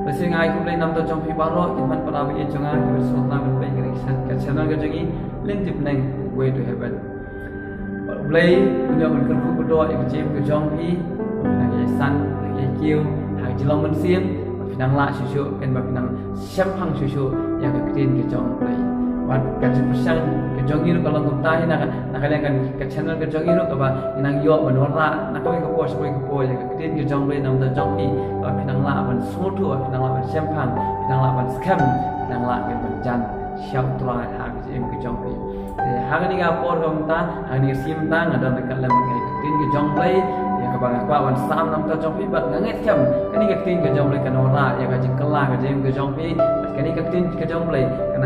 Pasti ngai kumlei nam to jong pi baro iman para bi jonga ki sultan ben bai ke channel ke jongi lintip neng way to heaven. Play punya berkat berdoa yang jem ke jong pi nang ye san ye kiu hang jilong men sim pinang la susu kan ba pinang sempang susu yang ke ke jong play. Wat kaji persang ke jong iru kalau ngumtai nak kalian kan ke channel ke jong iru ba nang yo menora nak kau ke post ke po yang ke ke jong play nam to jong pi ba pinang la ban sutu pinang la ban sempang pinang la ban scam pinang la ke ban jan siap tulai hang jem ke jong pi. Hang ni ga por kom ta hang ni sim ta ngada dekat lem ngai tin ke jong play yang ke bang kwa wan sam nam ta jong pi bat ngai kem kani ke tin ke jong play kan ora ya ka jing kala ke jem ke jong pi kani ke tin ke jong play kan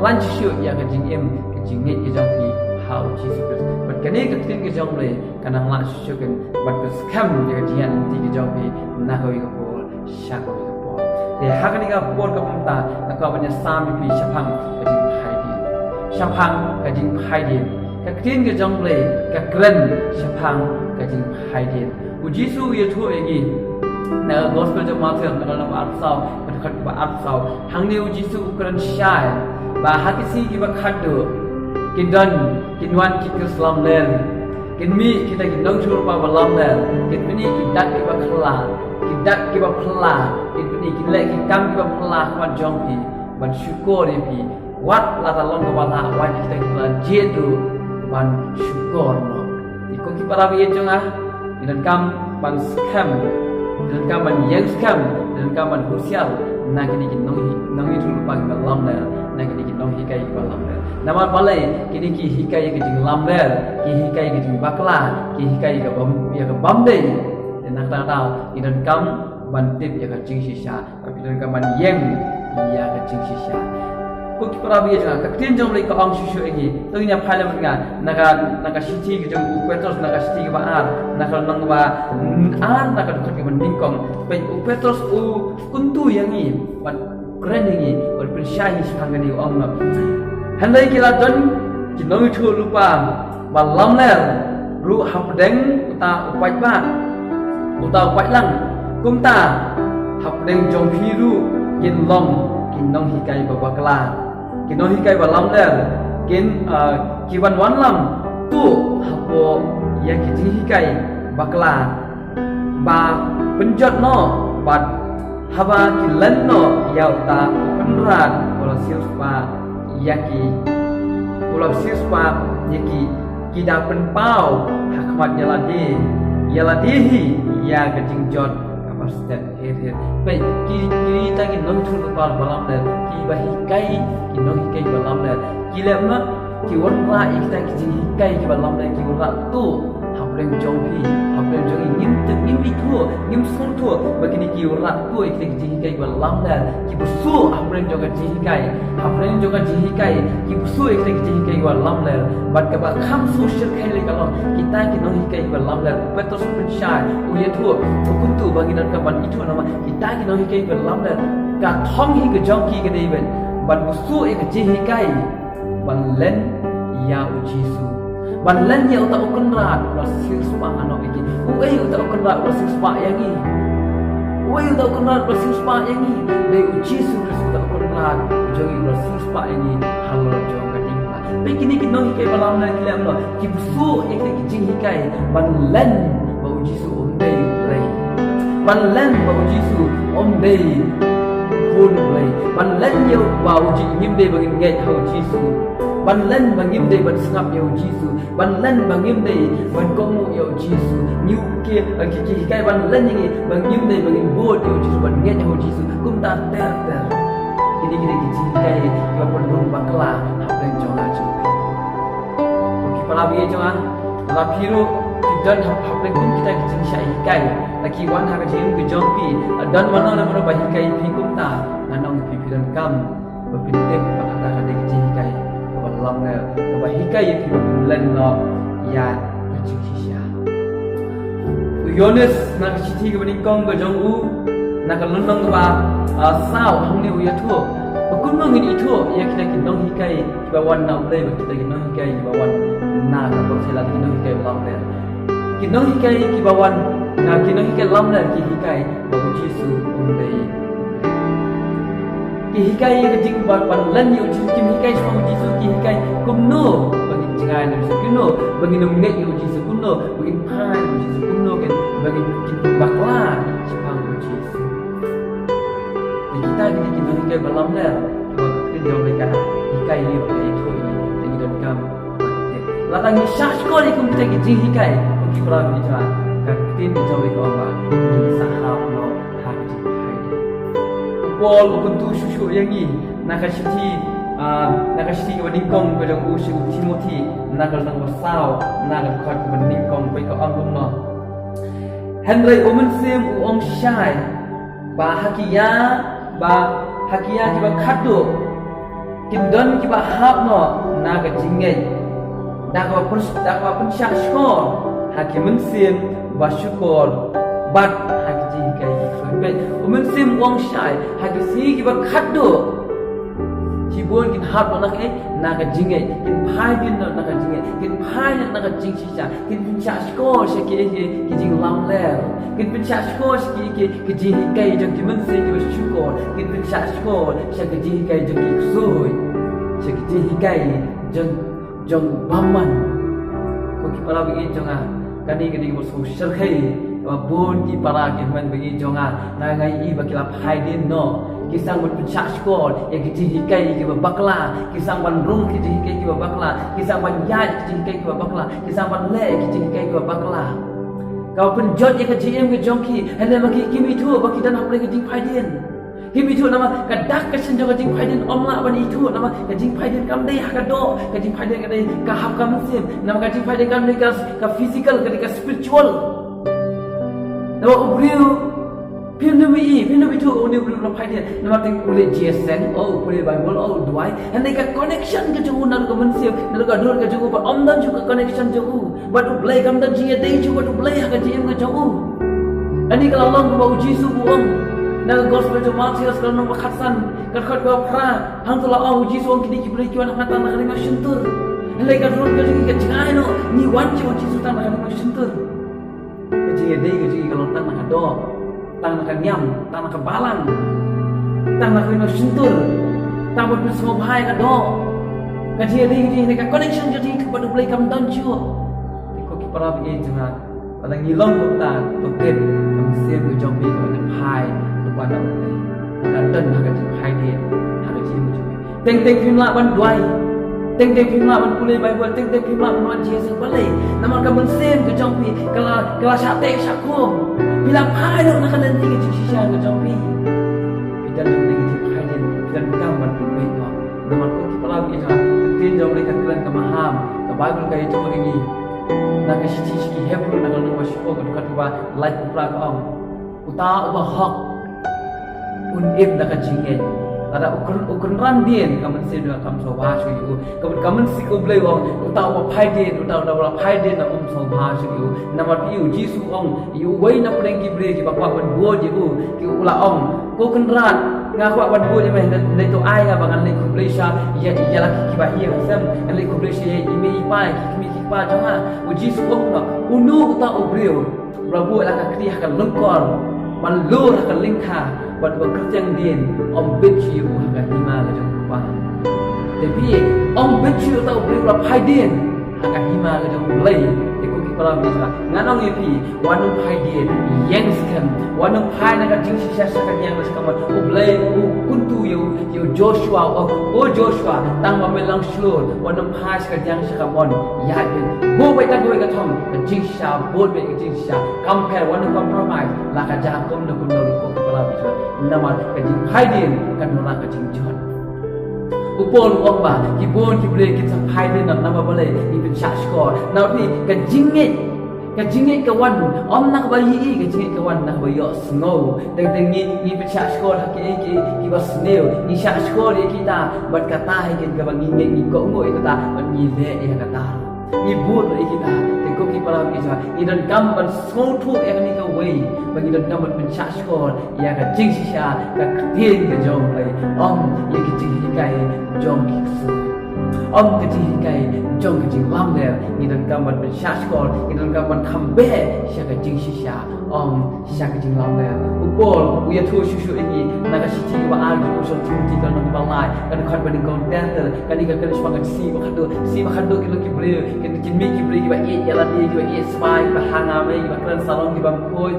lunch shoot ya ke jing em ke jing ni ke jong pi how Jesus bat kani ke tin ke jong play kan la shoot kan bat ke scam ya ke jian ti ke jong pi na ko ke por sha ko ke por ya hang ni ga por ka pum ta na ko ban sam pi chapang ke jing Syapang kajing haidin, kaktin ke jong play, kakren syapang kajing haidin. Uji su ye tu egi, na gospel jom mateng dalam artsau, berdekat ke artsau. Hang ni uji su ukuran syai, bah hati si kiba kado, kindan, kinwan kita selam ler, kinmi kita kindong curpa balam ler, kinmi kidat kiba kelah, kidat kiba kelah, kinmi kilek kikam kiba kelah kuat jong pi, ban syukur pi. Wat la talong ke bala wan kita kita jedu ban syukur no iko ki para bi jonga dan kam ban scam dan kam ban yang scam dan kam ban husial na kini ki nong itu lupa ki lam le na kini ki nong hikai ki lam le nama balai kini ki hikai ki jing lam le ki hikai ki jing bakla ki hikai ki bom ya ke bamde dan nak tahu dan kam ban tip ya ke jing sisa tapi dan kam ban yang ya ke jing sisa Kuki para biya jangan kaktin jom lagi kaong susu lagi. Tu ini apa yang mereka naga siti ke jom upetros naga siti ke baar naga nang ba naga dekat ke mendingkong. Pen upetros kuntu yang ini, ban keren yang ini, ban persyahi sepanjang ini om. Handai kita don kinong itu lupa balam ler ru hapdeng uta upai ba uta upai lang kumta hapdeng jom hiru kinlong kinong hikai babakla. Kinong hikai balam ler kin kiwan wan lam tu hapo ya kiti hikai bakla ba penjot no bat haba kilen no ya uta penrat ola silspa yaki ola silspa yaki kida penpau hakmat yaladihi ya kejing jot step here baik kita nong thul pal balam ler ki bahikai ki nong hikai balam ler ki lemna ki warna ikta ki hikai ki balam ler ki warna tu haprem jongpi haprem jongi nim itu nim sun tu begini ki warna tu ikta ki hikai balam ler ki busu haprem jonga ki hikai haprem jonga ki hikai ki busu ikta ki hikai balam ler bat ka ba kham su shir khai le kalau kita ki nong hikai balam ler betul spesial uye tu kuntu bagi dan kapan itu nama kita ki nong hikai balam ler ka thong hi ke jongki ke deben ban busu ek ji hikai ban len ya ujisu ban len ya uta ukenrat rasil spa ano iki uai uta ukenrat rasil spa yangi uai uta ukenrat rasil spa yangi de ujisu uta ukenrat jongi rasil spa yangi halo jong kading begini ki nong hikai balam ler kilam no ki busu ek ji hikai ban len ba ujisu onde play ban len ba ujisu onde pun play ban len yo ba uji ngim de bagin ngai hau jisu ban len bangim de ban sngap yo jisu ban len bangim de ban komu yo jisu niu ke ki hikai ban len ni bangim de bagin bod yo jisu ban ngai hau jisu kum ta ter kini ki hikai yo pendung bakla hapeng jonga jonga ki pala bi jonga la piru dan hapeng kum kita ki jing hikai laki wan ha ka jing ke jongpi dan mana nama ba hikai pi kum ta nanong pi dan kam bepintip bakata ka de ki hikai balam ler ba hikai pi len no ya jing sisia Yones nak siti ke beningkong ke jong u nak lenong ba sao hang ni uya thu bakun nong ini itu ya kita kinong hikai ba wan na play ba kita kinong hikai ba wan na ka bo sela kinong hikai balam ler kinong hikai ki ba wan na kinong hikai lam ler ki hikai ba jisu umdei hikai ke jing ban lan yu ji kim hikai so ji su ki hikai kumno bagi jangan ni kuno bagi nom ngai yu ji su kuno bagi pai yu ji su kuno kan bagi kin bakla sepang yu ji su kita hikai balam le kita jom mereka hikai ni pada itu ini dan kita kam latang ni syah ko ni kum kita jing hikai ki pra ni ja ka tin jom mereka apa ni sahab no haji Paul ukun tu susu yang ni nakashiti ke beningkong ke jang usi Timothy nakal nang wasau nakal kat ke beningkong pe ka angkum no Henry omen sim uong syai ba hakia ki ba khadu kindon ki ba hap no naga jingai dakwa pensyak skor hakimen sim ba syukur bat hakji kai be umen sim wong shai hakisi ki ba khaddo jibon kin hap no nakai naga jingai kin phai din no naga jingai kin phai no naga jing chi kin pensyak skor shaki ki jing lam le kin pensyak skor shaki ki jing kai jong ki men sim ki ba syukur kin pensyak skor shaki jing kai jong ki soi shaki jing kai jong baman ko ki para bi jonga kani bo so sharkhai bon ki para ki man bi jonga na ngai I bakila phai din no kisang ban pensyak skor ya ki jing kai ki ba bakla kisang ban rung ki jing kai ki ba bakla kisang ban yai ki jing kai ki ba bakla kisang ban le ki jing kai ki ba bakla kau penjot ya ke GM ke jongki hande maki kimi tu baki dan hapre ke jing phai din kimi tu nama kadak ke senjo ke jing phai din omla ban itu nama ke jing phai din kam dei hakado ke jing phai din ke dei ka hap kam sim nama ke jing phai din kam dei ka physical ke spiritual nama ubriu Pindu tu uni belum phai din nama ting ule GSN ule Bible duai hande ka connection ke jungu nar ke mensim nar ka dur ke jungu pa omdan juga connection jungu batu play kam dan jia dei juga tu play ka GM ke jungu ani kalau Allah bau Jisu buang na gospel to Matius kalau nombor khasan kat ko pra hang tu la au Jisu ang kini kibri kiwan hatan na kalima syentur hande ka dur ke jungu ke jangai no ni wan Jisu tan na kalima syentur ke jia dei ke jungu kalau tan na do tang nak nyam, tang nak balang, tang nak lima sentur, tang buat semua bahaya kan do. Kaji ada ka connection jadi kepada play kam down ciu. Tiko ki para bi jangan, pada ngilong kota, toket, siap ke jombi ke bahai, lupa nak play. Dan nak bahai dia, nak ciu macam. Teng film lah ban duai. Teng film lah ban pulai Bible, teng film lah ban Jesus balai. Nama kamu sem ke jombi, kalau sate syakum. Bila phai dok nak kena tinggi sisa ke jombi. Kita nak tinggi phai din, kita gambar pun no. Nama ko ki pala bi ha, tin jombi ka klan ka maham, ka Bible ka itu ini. Nak ka sisi Hebrew nak nak masuk ko ka ba life pra ka ong. Uta ba hak. Ib nak ka jingeng. Ada ukun ran din kamen se do kam so ba chu yu kamen si ko blai ong uta wa phai din uta phai din na so ba chu yu nama pi Jisu ong yu wei na pudeng ki bre ki ba ban bo ji ki ula ong ko kun ran nga kwa ban bo ji me dai to ai ga bangan le ku blai sha ya la ki ba hi sam le ku blai sha i me i pa ki pa jama Jisu ong na unu uta ubreu rabu la ka kri ha ka lengkor man lur ha ka lingkha buat bekerjang din om benci agak hima ke jong kuah tapi om benci atau beri berapa hai din agak hima ke jong mulai ikut kita bisa nganong ipi wanung hai din yang sekan wanung hai nak jing sisa sekan yang sekan mulai kuntu yo Joshua Joshua tang melang slur wanung hai sekan yang sekan mon ya bo bai tak bai ka thom jing sisa bot bai jing sisa compare wanung compromise la ka jakom na kun ko kepala bisa nama kajing haidin kan nona kajing john upol omba kibon kibre kita haidin nama boleh ibn syashkor nabi kajing kawan om nak bayi kajing kawan nak bayo snow teng ni ibn syashkor hakiki kibas snow ni syashkor kita berkata hikin kabang ni ko ngo kita ni le ya kata ni bud kita ko ki para bisa idan gambar smotu yang ni ka wei bagi dan gambar pensyashkor ya ka jing sisa ka tin ka jong lai om ya ki jing kai jong ki su om ki jing kai jong ki jing lam le ni dan gambar pensyashkor ni dan gambar khambe sya ka jing sisa siya ka jing lam le upol uya thu shu ini naga si jing ba al ju so ti kan no ba lai kan khat ba ding kon tentel kan ka kan spa ka si ba khado ki lo ki bre kan ki mi ki bre ki ba e ya la ki ba e spai ba hanga me ki ba kan salon ki ba khoi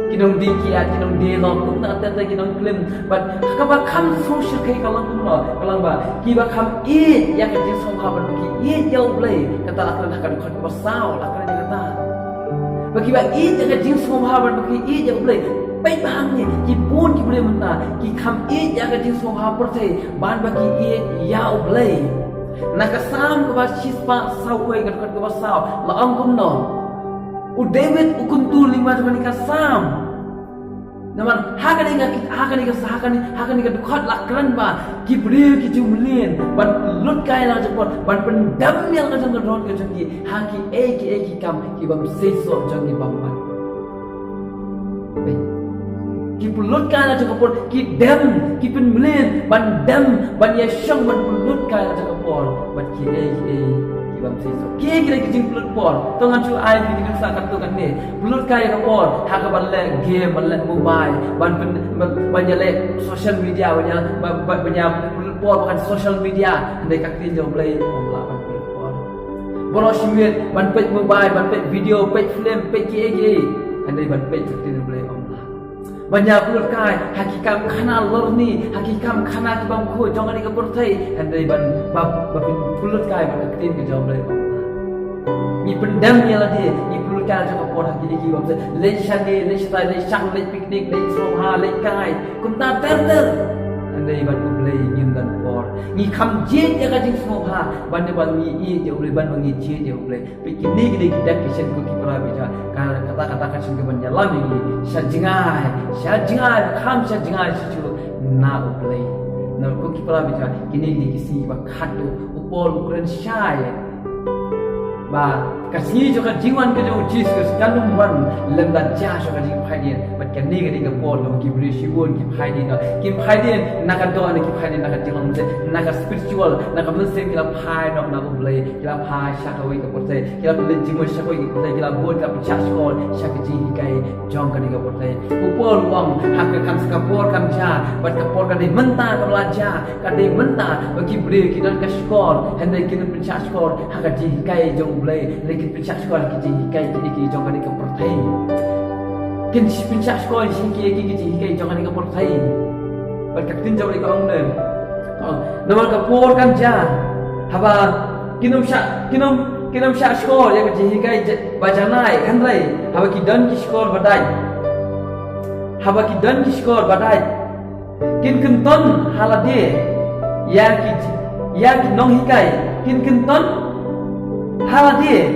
kinong di ki at kinong di lo kum ta ta kinong klim but ka ba kham social kai kalang kum lo kalang ba ki ba kham e ya ka jing song kha ba ki e yau ble kata la kan khat ba sao la kan kata bagi ba i jaga jing swabha bagi i jaga boleh pai bahang ni ki pun ki boleh menta ki kham i jaga jing swabha porte ban bagi i ya boleh nak sam ko ba chispa sau koi kat kat ba sau la ang kum no u david u kum tu lima jani ka sam naman hakani ka dukhat lakran ba ki bri ki jumlin ban lut kai la japot ban pendam yang ka jang ron ka jang ki haki ki kam ki bam sei so jang ki bam ban ki pulut kai la jang pot ki dam ki pen mlin ban dam ban ya shang ban pulut kai la jang pot ban ki ki bam sei so ki jing pulut pot tongan chu ai ni kan sa kan tu kan ni pulut kai ka pot ha ka ban le game ban le mobile ban ya le social media ban ya pulut pot bukan social media ndai ka tin jo play la ban pulut pot bono shimit ban pet mobile ban pet video pet film pet ki andai ban pet tin play banyak pulut kai hakikam khana lorni hakikam khana ki bam ko jonga ni ka porthai andai ban pulut kai ban tin ki jom lai ni pendam ni la de ni pulut kai jonga por hakiki ki bam le shane le shtai le shang le picnic le soha le kai kum ta ter andai ban ku play ngim dan por ni kham je ya ka jing soha ban de ban ni i je ulai ban ngi je je ulai pikini ki ki dak ki sen ko ki pra bija kata-kata kan sing ban jalan ni sha jingai kham sha jingai si chu na ulai na ko ki pra bija kini ni ki si ba khatu upol ukren shai ba kasi jo ka jiwan ke jo jis ke kanum ban lemda ja so ka jing phai dia bat kan ni ke pol no ki bri shi won ki phai dia na ka do ani ki phai dia na ka jilong se na ka spiritual na ka muslim ki la phai no na ko blai ki la phai sha ka wi ka porte ki la blai jing mo sha ko ki porte ki la bon ka cha skol sha ki ji kai jong ka ni ka porte upol wang ha ka kan ska por kan ja bat ka por ka dei menta ka la ja ka dei menta ba ki bri ki dan ka skol and dei ki na cha skol ha ka ji kai jong blai lagi pencak sekolah kita hikai kita jangan di kepertai. Kita si pencak sekolah kita hikai jangan di kepertai. Berkaitan jauh lagi orang lain. Nama kapur kan jah. Haba kinum syak sekolah yang kita hikai bacanai kan rai. Haba kidan ki sekolah badai. Haba kidan ki sekolah badai. Kin kenton halade. Ya ki nong hikai. Kin kenton haladi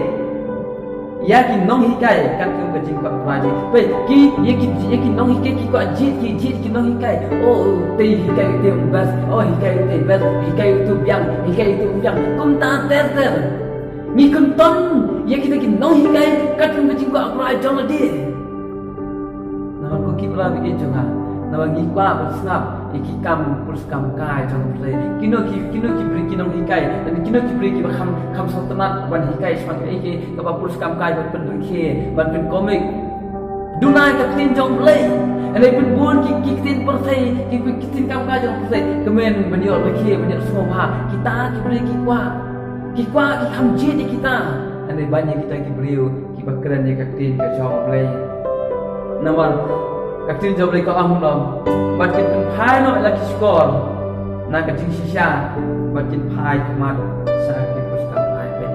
yakin nong hikai kan kum ka jing pak praji pe ki yaki nong hikai ki ko jit ki nong hikai te hikai te bas hikai te bas hikai tu biang kum ta ter ni kum ton yaki nong hikai kan kum ka jing pak praji jong di na ko ki pra bi jonga na bagi kwa bersnap iki kam puskam kai jong play kino ki bri kinong hikai dan kino ki bri ki kham sultanat ban hikai smak iki ka ba puskam kai ban pen ke ban pen komik dunai ka tin jong play ane pen bun ki tin persai ki tin kam kai jong persai kemen benior beki benior semua kita ki bri ki kwa ki kham je di kita ane banyak kita ki brio ki bakran ye ka tin ka jong play nomor kaktin jawab lagi kau amlam, batin penpai no lagi skor, nak kacing sisa, batin pai kemat, sakit puskam pai pe.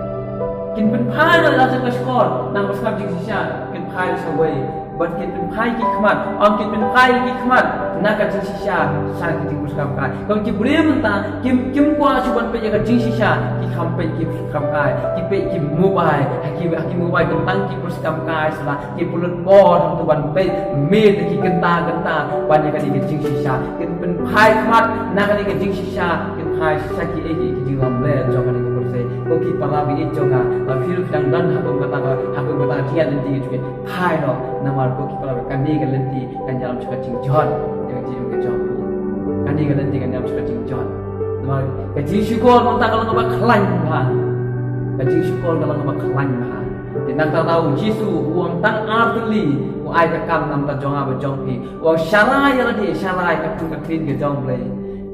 Kin penpai no lagi skor, nak puskam kacing sisa, kin pai sawai, batin penpai ki kemat, kin penpai ki kemat, nak kacing sisa, sakit puskam pai. Kalau ki boleh mentah, kim kuah cuba pe jaga kacing sisa, ki kampai ki puskam pai, ki pe ki mobile, ki mobile tentang ki puskam pai, salah ki pulut bor, tuan pe mid ki genta banyak kali kecing sisa kin pen phai khat na kali kecing sisa kin phai sisa ki jing lam le jo kali ko se ko ki pala bi jonga la phil phang dan hakung bata dia lenti ju phai no namar ko ki pala kan ni kan lenti kan jalam suka cing jon yang ji ke jon kan ni kan lenti kan jalam suka cing jon namar kecing syukur monta kalau ngaba klan ba kecing syukur kalau ngaba klan ba di nak tahu Jisu uang tang artli uang ai ka kam nam ta jong aba jong pi uang syarai ya di syarai ka tu ka tin ke jong play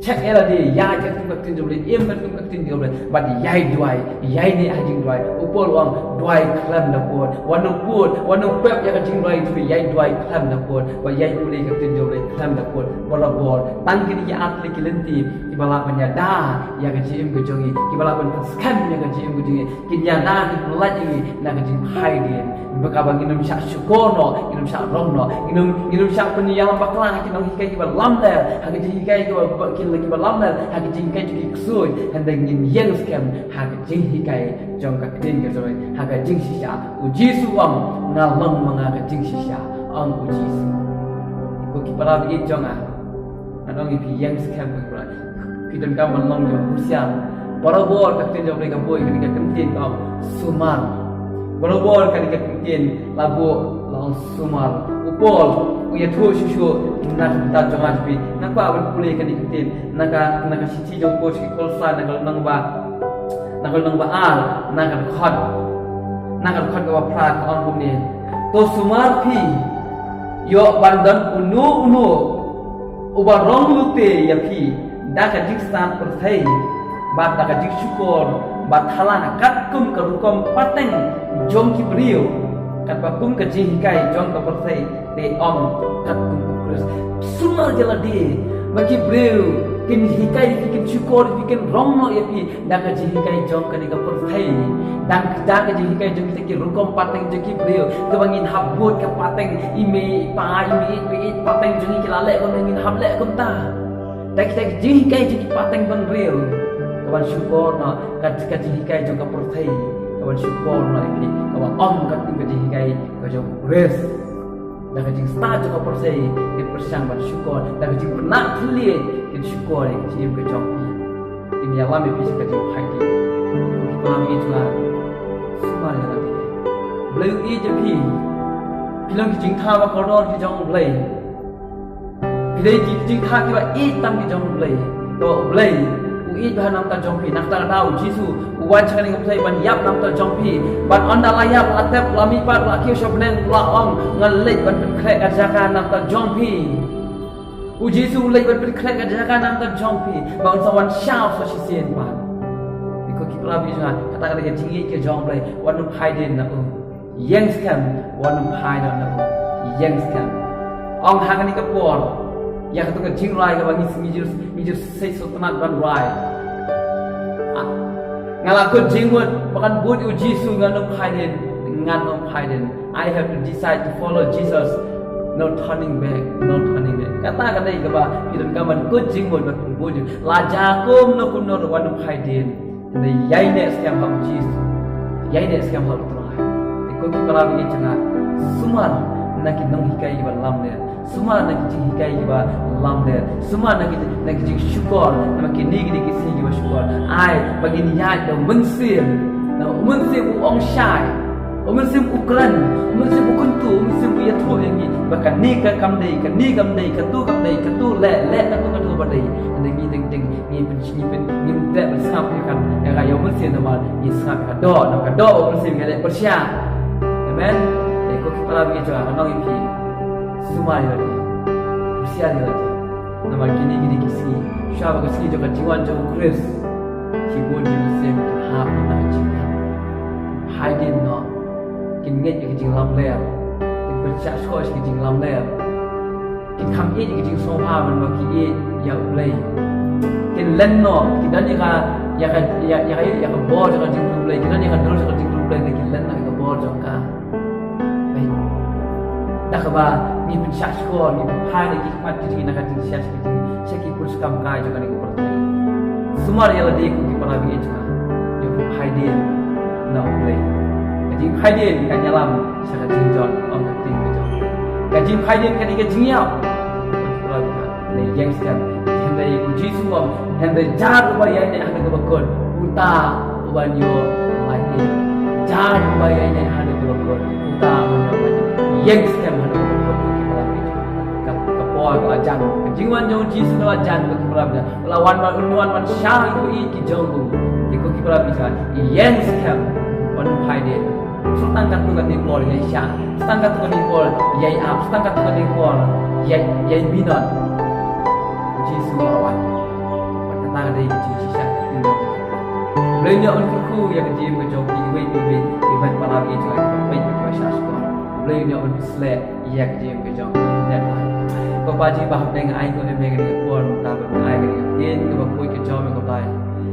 check ya di ya ka tu ka tin jong play em ka tu ka tin jong play but yai duai yai ni ajing duai upol uang duai klam na pot wanu pep ya ka jing duai tu yai duai klam na pot wa yai uli ka tin jong play klam na pot bolabor tang kini ya atli kilenti kibala penyada ya ka jim ke jongi kibala pen skan ya ka jim ke jongi kinyada ki pelaj ini na ka jim haidin bakabang inum syak syukono inum syak romno inum syak peniyang baklang kinong hikai kibal lamler hak jing hikai kibal lamler hak jing hikai ki ksui handang yin yang scam hak jing hikai jong ka tin ke jongi hak jing sisya uji suam ngalong manga jing sisya ang uji su ko kibala bi jonga anong ipi yang scam ko kita kan menang jauh usian, barabor katin jauh mereka boy ketika kentin kau sumar, barabor ketika kentin labu lang sumar, upol uya tu susu nak kita jangan pi, nak apa boleh ketika kentin, nak sisi jauh bos kolsa nak nang ba al, nak khot kau prat on bumi, to sumar pi, yo bandan unu, ubah rong lute ya pi. Daka jik stan perthai bat daka jik syukur bat halana kat kum kerukom pateng jom ki brio kat bakum ke jingkai jom ke perthai de om kat kum ukres semua jala de bagi brio kin hikai bikin syukur bikin romno ya pi daka jingkai jom ke dika perthai dan daka jingkai jom kita ki rukom pateng jom ki brio ke bangin habut ke pateng ime pateng jom ki lalek kon ngin hablek kum ta tak kita jihkai jadi pateng bang real kawan syukur na kat jihkai juga perthai kawan syukur na ini kawan om kat jihkai kau jauh res dah jing start juga perthai kita bersang ban syukur dah jing pernah tulis kita syukur kita ke jopi ini alam bisa kita haji kita ambil juga semua yang ada beliau ini jadi bilang jing tawa koron kita jauh beliau Pilih jing kaki ba itam di jong play, to play, uit bahan nam ta jong pi, nak ta tahu Jisu, uwan cakap dengan play ban yap nam ta jong pi, ban onda layap atep lami pat laki shop neng laong ngelit ban penkrek ajakan nam ta jong pi, Jisu leit ban penkrek ajakan nam ta jong pi, ban sawan syau so sisien pan, ikut kita lebih jangan katakan lagi tinggi ke jong play, wanum haidin na yang scam, wanum haidin na yang scam, ong hangan ni kapor. Ya ketika jing rai ke bagi mijus sei sotanat ban rai ngalakut jing buat bahkan buat uji su nganom haiden I have to decide to follow Jesus no turning back kata ke ba hidup kaman kut jing buat buat lajakum no kunor wanum haiden the yaine scam ham Jesus yaine scam ham trai ikut kalau ini jangan semua nak nong hikai ban lamne semua nak hikai ba lamne semua nak syukur nak kini kisi ba syukur ai bagi niat dan mensim uang syai mensim ukran mensim ukuntu mensim ya tu yang ni bahkan ni ka kamdei ka tu le katu badai dan ni tak bersama kan yang ayo mensim nama ni sangap ka do mensim ya persya amen ko kepala begitu anong impi semua lagi usia lagi nama gini kisi syaba kisi juga jiwan jauh kris kibun di musim hap na jiwan haidin no kinget ke jing lam ler kin bercak skos ke jing lam ler kin kham ye ke jing soha man ba ki ya ulai kin len no kin dan ya ka bor ka jing ulai kin dan ya ka dol ka jing ulai kin len na ka bor ka dah ba ni pun syukur ni hai lagi mat jadi nak jadi syukur syukur pun sekam kai juga ni percaya semua yang ada di kepala bi juga yo hai dia no play jadi hai dia kan nyalam syukur jinjon on ting betul jadi hai dia kan ikan jingyao kepala bi ni yang sekam hendai uji semua hendai jar ba yang ni ada kebakon uta banyo mati jar ba yang ni ada kebakon uta banyo yang sekam ada kapor ajan kejiwan jauh Jisu ajan ke kepala lawan man syah itu ki jonggu ikut kepala bisa yang sekam wan haidin Sultan kat tukan ni pol yai sya, sultan kat tukan ni pol yai ap, sultan kat tukan ni pol yai binon. Jisu awan. Kata dari jisu sya. Beliau on kerku yang jim ke joki wei bi iban palawi joy wei ke sya skor. Beliau on sled yang jim ke joki dan ko paji bah deng ai ko em ke pol ta ba ai ke yen ke ba koi ke jom ko tai.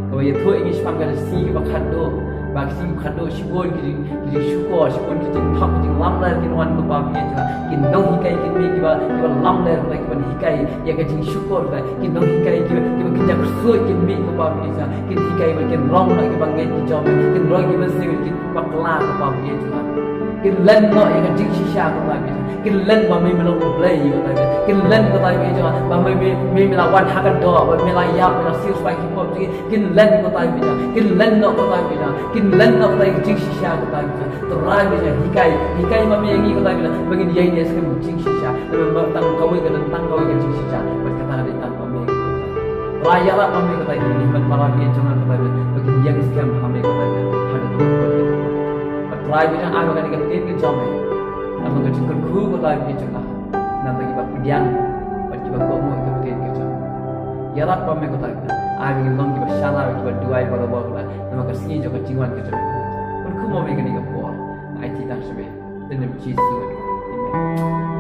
Ko ye thoi ngi spam ke si ke ba khat do ba si khat do shibon ki syukur shibon ki thak ki lam la ki wan ko pa bi ja ki nong hikai ki mi ki ba lam la ko ki ban hikai ya ke jing syukur ba ki nong hikai ki ki ja khoi ki mi ko pa bi ja ki hikai ba ki rom la ki ba ngai ki jom ki roi ki ba si ki ba kla ko pa bi ja ki len no ya ke jing shisha ko pa bi ki len ba mi melo play ko ta bi ki len ko ta bi ja ba mi la wan ha ka do ba mi la ya mi la sil spai ki pop ki len ko ta bi ja ki len no ko ta bi ja ki len no ta jing shisha ko ta bi ja to rai bi ja hikai ma mi ngi ko ta bi ja bagin yai ne se mu jing shisha ba tang ko wi ka tang ko wi ka jing shisha ba ka ta de tang ko mi raya la ma mi ko ta ni man para bi jangan ko ta bi bagin yang scam ha mi ko ta bi ha de ko ba try bi ja a ko ka ni ka tin ki jom hai nam ka jing ko ko ta bi jangan nam ta ki ba pian ba ki ba ko mo ka tin ki jom ya la pa mi ko ta bi a bi long ki ba shala bi ba duai ba ba ba nam ka singi jo ka jingwan ki jom ko mo mi ka ni ka po ai ti ta se be den ji su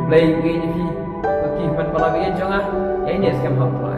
play ngi ni fi ki man para bi jangan ya ni scam ha